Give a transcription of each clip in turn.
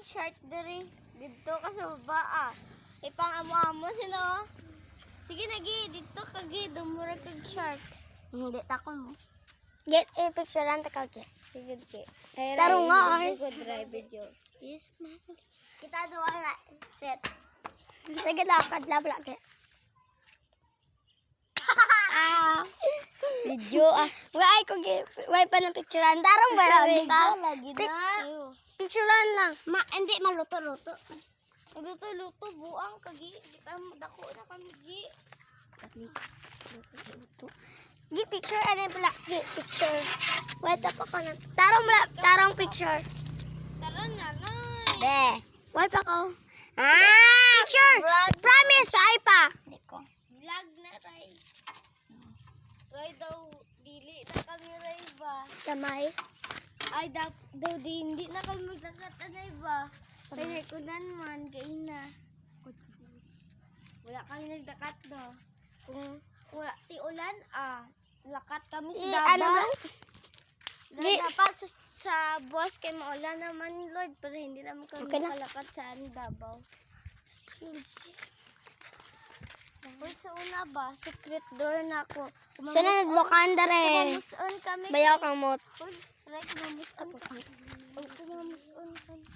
shark diri. Dito ka sa baba ipang-amo-amo sino. Sige nagi dito kagi dumura kag shark. Hindi takon mo. Get picturean ta kagi. Sige, sige. Taro nga ay. Good drive video. Yes, man. Kita dua ra. Set. Sige lakad labla ke. Video Wala ko why pa ng picturean. Tarong ba ta? Lagi na. Picturean lang. Hindi maluto-luto. Luto-luto buang kagi. Kita mo dako na kami gi. Gi picture ano pala? Gi picture. Wait pa ko na. Tarong picture. Taron na lang. Be. Why pa ko? Picture. Promise ay pa. Hindi ko. Vlog na ray. Ray daw dili na kami ray ba? Sa may ay daw hindi na kami maglakat anay ba? Kaya kunan man kay na. Wala kami nagdakat do. Kung wala ti ulan lakat kami sa Davao. Ano ba? Dapat sa boss kay maulan naman Lord pero hindi naman kami makalakat sa Davao. Sa una ba secret door na ako. Sana naglokanda rin. Kumamuson kami. Bayaw kang mot. Right, kumamuson kami. Kumamuson kami.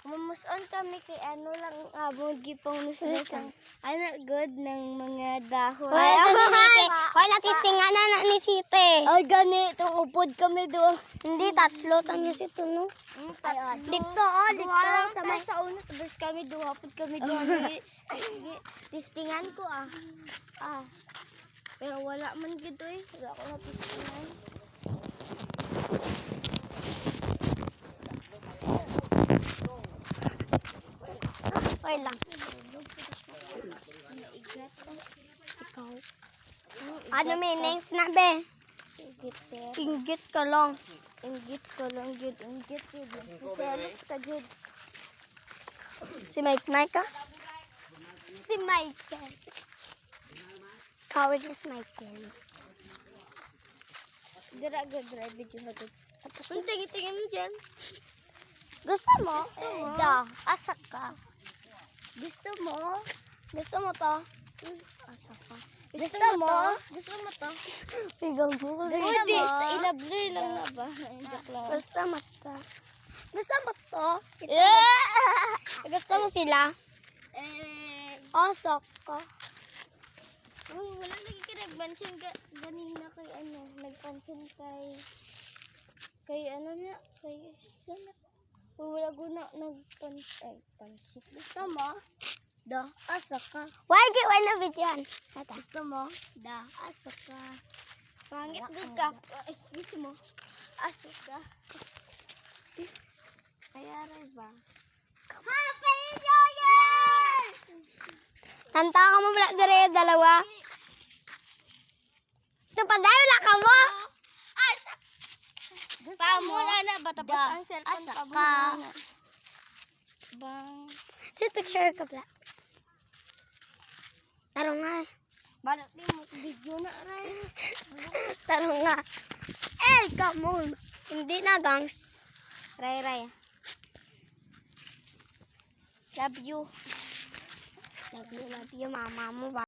Mamuson kami kay ano lang mogi pang musmusang ano good ng mga dahon. Ay ako hay. Hoy natistingan na ni Site. Ay gani tong upod kami do. Hindi tatlo tang ni Site no. Dito dito sa may sa una tapos kami duha pud kami do. Tistingan ko pero wala man gid wala ko natistingan. Okay lang. Ikaw. Ano may next na be? Inggit ka lang. Inggit ka lang yun. Inggit yun. Selos ka yun. Si Mike ka? Si Michael. Kawig is Michael. Dira video na good. Tapos tingin mo dyan. Gusto mo? Da, asa ka. Gusto mo? Gusto mo to? Asa ka. Gusto mo? Gusto mo to? Ikaw mo. Gusto mo? Sa ilabloy lang na ba? Gusto mo to? Gusto mo to? Gusto mo sila? Asa ka. Uy, wala lagi ka nagpansin ganina kay ano. Nagpansin kay ano na. Kay sana. Wala ko na nagpansit. Gusto mo? Da, asa ka. Why na videoan? Gusto mo? Da, asa ka. Pangit din ka. Gusto mo? Asa ka. Kaya rin ba? Happy New Year! Tanta ka mo pala dire dalawa. Ito pa dahil wala ka mo. Pamula na ba tapos ang cellphone pa muna. Bang. Si picture ka pala. Taro nga. Balak din mo video na ray. Taro nga. Come on. Hindi na gangs. Ray. Love you. Love you mama mo ba?